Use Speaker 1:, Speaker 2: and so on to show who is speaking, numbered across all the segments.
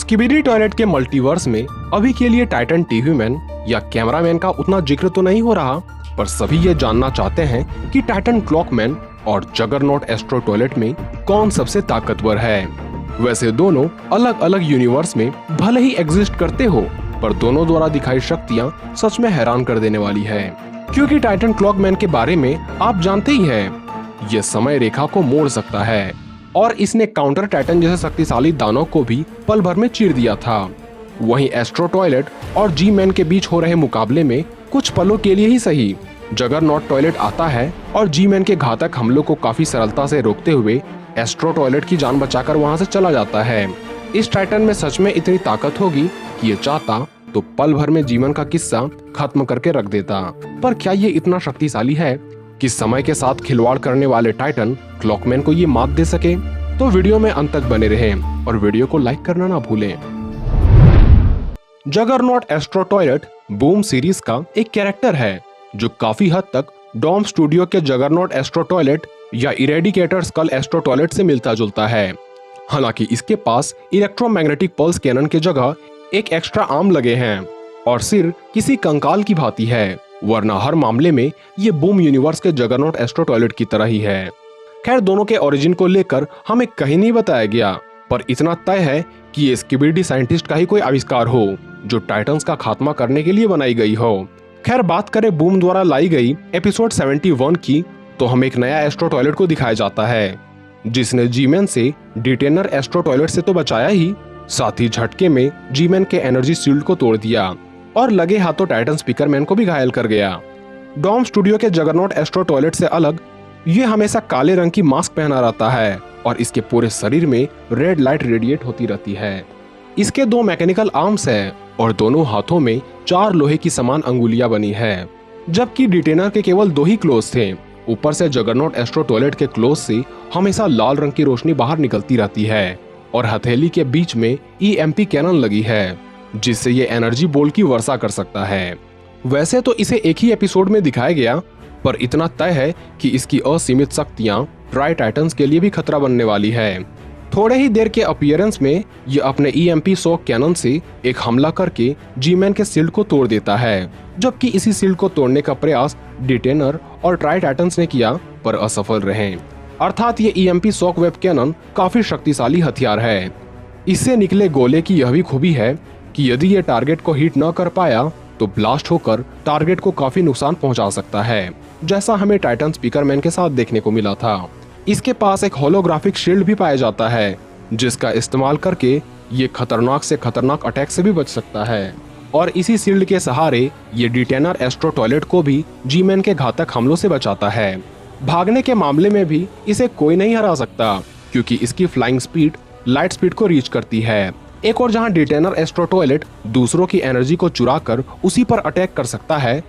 Speaker 1: Skibidi toilet के multiverse में अभी के लिए टाइटन टीवी मैन या कैमरामैन का उतना जिक्र तो नहीं हो रहा, पर सभी ये जानना चाहते हैं कि टाइटन क्लॉकमैन और जगरनॉट एस्ट्रो टॉयलेट में कौन सबसे ताकतवर है। वैसे दोनों अलग अलग यूनिवर्स में भले ही एग्जिस्ट करते हो, पर दोनों द्वारा दिखाई शक्तियाँ सच में हैरान कर देने वाली है। क्योंकि टाइटन क्लॉकमैन के बारे में आप जानते ही हैं, ये समय रेखा को मोड़ सकता है और इसने काउंटर टाइटन जैसे शक्तिशाली दानव को भी पल भर में चीर दिया था। वहीं एस्ट्रो टॉयलेट और जी मैन के बीच हो रहे मुकाबले में कुछ पलों के लिए ही सही, जगरनॉट टॉयलेट आता है और जी मैन के घातक हमलों को काफी सरलता से रोकते हुए एस्ट्रो टॉयलेट की जान बचाकर वहां से चला जाता है। इस टाइटन में सच में इतनी ताकत होगी कि ये चाहता तो पल भर में जीवन का किस्सा खत्म करके रख देता। पर क्या ये इतना शक्तिशाली है कि समय के साथ खिलवाड़ करने वाले टाइटन क्लॉकमैन को ये मात दे सके? तो वीडियो में अंत तक बने रहें और वीडियो को लाइक करना ना भूलें। Juggernaut astro toilet boom series का एक कैरेक्टर है जो काफी हद तक डॉम स्टूडियो के जगरनॉट एस्ट्रो टॉयलेट या इरेडिकेटर स्कल एस्ट्रो टॉयलेट से मिलता जुलता है। हालांकि इसके पास इलेक्ट्रोमैग्नेटिक पल्स कैनन के जगह एक एक्स्ट्रा आर्म लगे हैं और सिर किसी कंकाल की भांति है, वरना हर मामले में ये बूम यूनिवर्स के जगरनॉट एस्ट्रो टॉयलेट की तरह ही है। खैर, दोनों के ओरिजिन को लेकर हमें कहीं नहीं बताया गया, पर इतना तय है कि ये स्किबिडी साइंटिस्ट का ही कोई आविष्कार हो जो टाइटन्स का खात्मा करने के लिए बनाई गई हो। खैर, बात करें बूम द्वारा लाई गई एपिसोड 71 की, तो हमें एक नया एस्ट्रो टॉयलेट को दिखाया जाता है जिसने जी-मैन से डिटेनर एस्ट्रो टॉयलेट से तो बचाया ही, साथ ही झटके में जी-मैन के एनर्जी शील्ड को तोड़ दिया और लगे हाथों टाइटन स्पीकरमैन को भी घायल कर गया। डॉम स्टूडियो के जगरनॉट एस्ट्रो टॉयलेट से अलग ये हमेशा काले रंग की मास्क पहना रहता है और इसके पूरे शरीर में रेड लाइट रेडिएट होती रहती है। इसके 2 मैकेनिकल आर्म्स है और दोनों हाथों में 4 लोहे की समान अंगुलियां बनी है, जबकि डिटेनर के केवल 2 ही क्लोज थे। ऊपर से जगरनॉट एस्ट्रो टॉयलेट के क्लोज से हमेशा लाल रंग की रोशनी बाहर निकलती रहती है और हथेली के बीच में EMP कैनन लगी है जिससे ये एनर्जी बोल की वर्षा कर सकता है। वैसे तो इसे एक ही एपिसोड में दिखाया गया, पर इतना तय है कि इसकी असीमित शक्तियां ट्राई टाइटन्स के लिए भी खतरा बनने वाली है। थोड़े ही देर के अपीयरेंस में ये अपने EMP शॉक कैनन से एक हमला करके जी-मैन के शील्ड को तोड़ देता है, जबकि इसी शील्ड को तोड़ने का प्रयास डिटेनर और ट्राई टाइटन्स ने किया पर असफल रहे। अर्थात ये EMP शॉक वेब कैनन काफी शक्तिशाली हथियार है। इससे निकले गोले की यह भी खूबी है कि यदि ये टारगेट को हिट न कर पाया तो ब्लास्ट होकर टारगेट को काफी नुकसान पहुंचा सकता है, जैसा हमें टाइटन स्पीकरमैन के साथ देखने को मिला था। इसके पास एक होलोग्राफिक शील्ड भी पाया जाता है जिसका इस्तेमाल करके ये खतरनाक से खतरनाक अटैक से भी बच सकता है और इसी शील्ड के सहारे ये डिटेनर एस्ट्रो टॉयलेट को भी जी-मैन के घातक हमलों से बचाता है। भागने के मामले में भी इसे कोई नहीं हरा सकता क्योंकि इसकी फ्लाइंग स्पीड लाइट स्पीड को रीच करती है। एक और जहां डिटेनर एस्ट्रो टॉयलेट दूसरों की एनर्जी को चुरा कर उसी पर अटैक कर सकता है,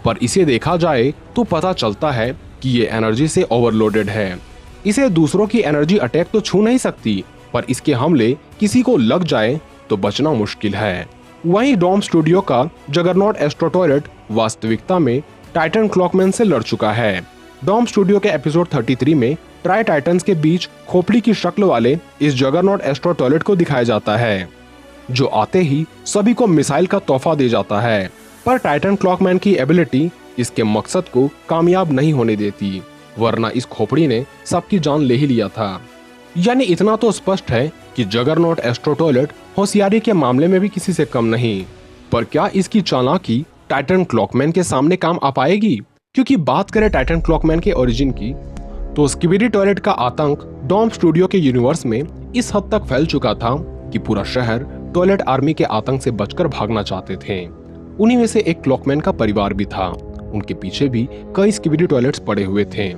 Speaker 1: पर इसे देखा जाए तो पता चलता है कि ये एनर्जी से ओवरलोडेड है। इसे दूसरों की एनर्जी अटैक तो छू नहीं सकती, पर इसके हमले किसी को लग जाए तो बचना मुश्किल है। वहीं डॉम स्टूडियो का जगरनॉट एस्ट्रो टॉयलेट वास्तविकता में टाइटन क्लॉकमैन से लड़ चुका है। डॉम स्टूडियो के एपिसोड 33 में ट्राई टाइटन्स के बीच खोपड़ी की शक्ल वाले इस जगरनॉट एस्ट्रो टॉयलेट को दिखाया जाता है जो आते ही सभी को मिसाइल का तोहफा दे जाता है, पर टाइटन क्लॉकमैन की एबिलिटी इसके मकसद को कामयाब नहीं होने देती, वरना इस खोपड़ी ने सबकी जान ले ही लिया था। यानी इतना तो स्पष्ट है कि जगरनॉट एस्ट्रो टॉयलेट होशियारी के मामले में भी किसी से कम नहीं, पर क्या इसकी चालाकी टाइटन क्लॉकमैन के सामने काम आ पाएगी? क्योंकि बात करें टाइटन क्लॉकमैन के ओरिजिन की, तो स्किबिडी टॉयलेट का आतंक डॉम स्टूडियो के यूनिवर्स में इस हद तक फैल चुका था कि पूरा शहर टॉयलेट आर्मी के आतंक से बचकर भागना चाहते थे। उन्हीं में से एक क्लॉकमैन का परिवार भी था। उनके पीछे भी कई स्किबिडी टॉयलेट्स पड़े हुए थे,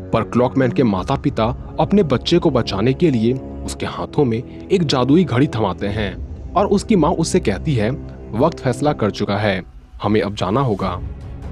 Speaker 1: पर क्लॉकमैन के माता पिता अपने बच्चे को बचाने के लिए उसके हाथों में एक जादुई घड़ी थमाते हैं और उसकी माँ उससे कहती है, वक्त फैसला कर चुका है, हमें अब जाना होगा,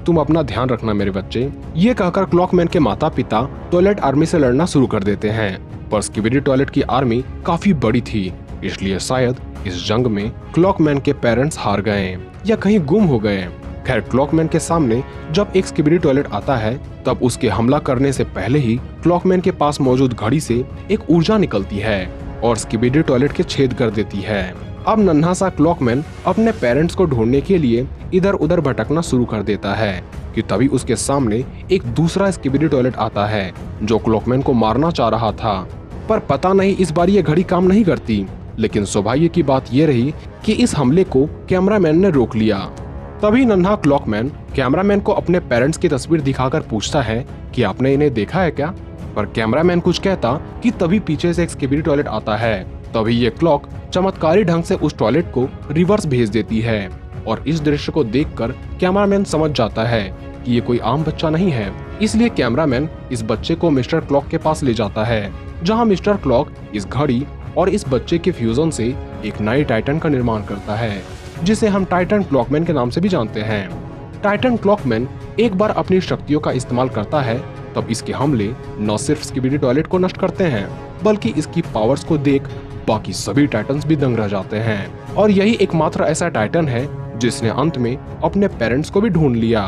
Speaker 1: तुम अपना ध्यान रखना मेरे बच्चे। ये कहकर क्लॉकमैन के माता पिता टॉयलेट आर्मी से लड़ना शुरू कर देते हैं, पर स्किबिडी टॉयलेट की आर्मी काफी बड़ी थी, इसलिए शायद इस जंग में क्लॉकमैन के पेरेंट्स हार गए या कहीं गुम हो गए। खैर, क्लॉकमैन के सामने जब एक स्किबिडी टॉयलेट आता है तब उसके हमला करने से पहले ही क्लॉकमैन के पास मौजूद घड़ी से एक ऊर्जा निकलती है और स्किबिडी टॉयलेट के छेद कर देती है। अब नन्हा सा क्लॉकमैन अपने पेरेंट्स को ढूंढने के लिए इधर उधर भटकना शुरू कर देता है कि तभी उसके सामने एक दूसरा स्किबिडी टॉयलेट आता है जो क्लॉकमैन को मारना चाह रहा था। पर पता नहीं इस बार ये घड़ी काम नहीं करती। लेकिन सौभाग्य की बात ये रही कि इस हमले को कैमरामैन ने रोक लिया। तभी नन्हा क्लॉकमैन कैमरामैन को अपने पेरेंट्स की तस्वीर दिखाकर पूछता है कि आपने इन्हें देखा है क्या। पर कैमरामैन कुछ कहता कि तभी पीछे से एक स्किबिडी टॉयलेट आता है। तभी ये क्लॉक चमत्कारी ढंग से उस टॉयलेट को रिवर्स भेज देती है और इस दृश्य को देखकर कैमरामैन समझ जाता है कि ये कोई आम बच्चा नहीं है। इसलिए कैमरामैन इस बच्चे को मिस्टर क्लॉक के पास ले जाता है, जहां मिस्टर क्लॉक इस घड़ी और इस बच्चे के फ्यूजन से एक नए टाइटन का निर्माण करता है, जिसे हम टाइटन क्लॉकमैन के नाम से भी जानते हैं। टाइटन क्लॉकमैन एक बार अपनी शक्तियों का इस्तेमाल करता है तब इसके हमले न सिर्फ स्किबिडी टॉयलेट को नष्ट करते हैं बल्कि इसकी पावर्स को देख बाकी सभी टाइटन्स भी दंग रह जाते हैं। और यही एकमात्र ऐसा टाइटन है जिसने अंत में अपने पेरेंट्स को भी ढूंढ लिया।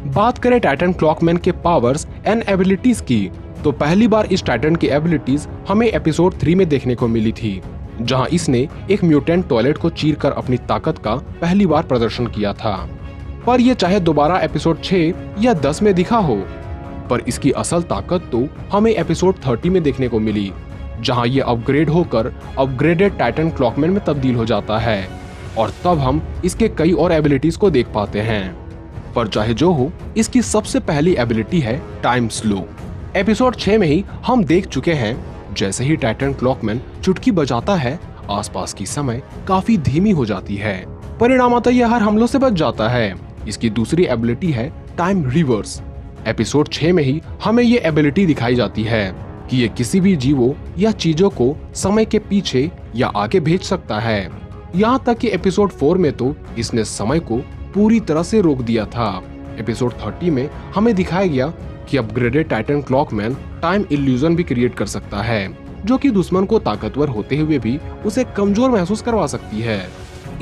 Speaker 1: बात करें टाइटन क्लॉकमैन के पावर्स एंड एबिलिटीज की, तो पहली बार इस टाइटन की एबिलिटीज हमें एपिसोड 3 में देखने को मिली थी, जहां इसने एक म्यूटेंट टॉयलेट को चीरकर अपनी ताकत का पहली बार प्रदर्शन किया था। पर यह चाहे दोबारा एपिसोड 6 या 10 में दिखा हो, पर इसकी असल ताकत तो हमें एपिसोड 30 में देखने को मिली, जहां ये अपग्रेड होकर अपग्रेडेड टाइटन क्लॉकमैन में तब्दील हो जाता है और तब हम इसके कई और एबिलिटीज को देख पाते हैं। पर चाहे जो हो, इसकी सबसे पहली एबिलिटी है टाइम स्लो। एपिसोड 6 में ही हम देख चुके हैं, जैसे ही टाइटन क्लॉकमैन चुटकी बजाता है आसपास की समय काफी धीमी हो जाती है। परिणामतः यह हर हमलों से बच जाता है। इसकी दूसरी एबिलिटी है टाइम रिवर्स। एपिसोड 6 में ही हमें ये एबिलिटी दिखाई जाती है कि ये किसी भी जीवों या चीजों को समय के पीछे या आगे भेज सकता है। यहाँ तक कि एपिसोड 4 में तो इसने समय को पूरी तरह से रोक दिया था। एपिसोड 30 में हमें दिखाया गया कि upgraded Titan clockman time illusion भी क्रिएट कर सकता है, जो कि दुश्मन को ताकतवर होते हुए भी उसे कमजोर महसूस करवा सकती है।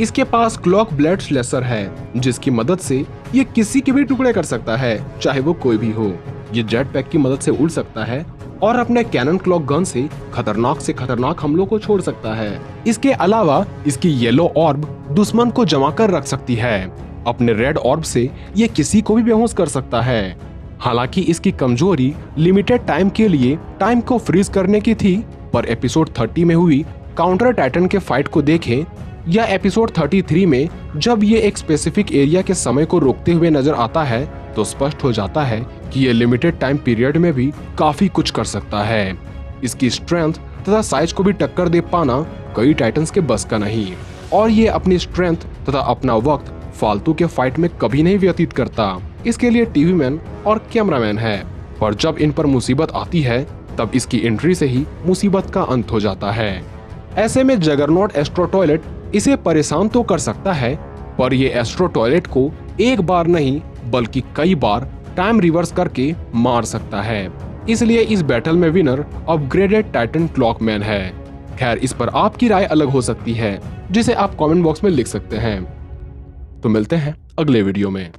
Speaker 1: इसके पास क्लॉक ब्लेड स्लेशर है, जिसकी मदद से ये किसी के भी टुकड़े कर सकता है, चाहे वो कोई भी हो। ये जेट पैक की मदद से उड़ सकता है और अपने कैनन क्लॉक गन से खतरनाक हमलों को छोड़ सकता है। इसके अलावा इसकी येलो ऑर्ब दुश्मन को जमा कर रख सकती है। अपने रेड ऑर्ब से ये किसी को भी बेहोश कर सकता है। हालांकि इसकी कमजोरी लिमिटेड टाइम के लिए टाइम को फ्रीज करने की थी, पर एपिसोड 30 में हुई काउंटर टाइटन के फाइट को देखें या एपिसोड 33 में जब ये एक स्पेसिफिक एरिया के समय को रोकते हुए नजर आता है, तो स्पष्ट हो जाता है कि ये लिमिटेड टाइम पीरियड में भी काफी कुछ कर सकता है। इसकी स्ट्रेंथ तथा साइज को भी टक्कर दे पाना कई टाइटन्स के बस का नहीं, और ये अपनी स्ट्रेंथ तथा अपना वक्त फालतू के फाइट में कभी नहीं व्यतीत करता। इसके लिए टीवी मैन और कैमरामैन है, पर जब इन पर मुसीबत आती है तब इसकी एंट्री से ही मुसीबत का अंत हो जाता है। ऐसे में जगरनॉट एस्ट्रो टॉयलेट इसे परेशान तो कर सकता है, पर ये एस्ट्रो टॉयलेट को एक बार नहीं बल्कि कई बार टाइम रिवर्स करके मार सकता है। इसलिए इस बैटल में विनर अपग्रेडेड टाइटन क्लॉकमैन है। खैर, इस पर आपकी राय अलग हो सकती है, जिसे आप कमेंट बॉक्स में लिख सकते हैं। तो मिलते हैं अगले वीडियो में।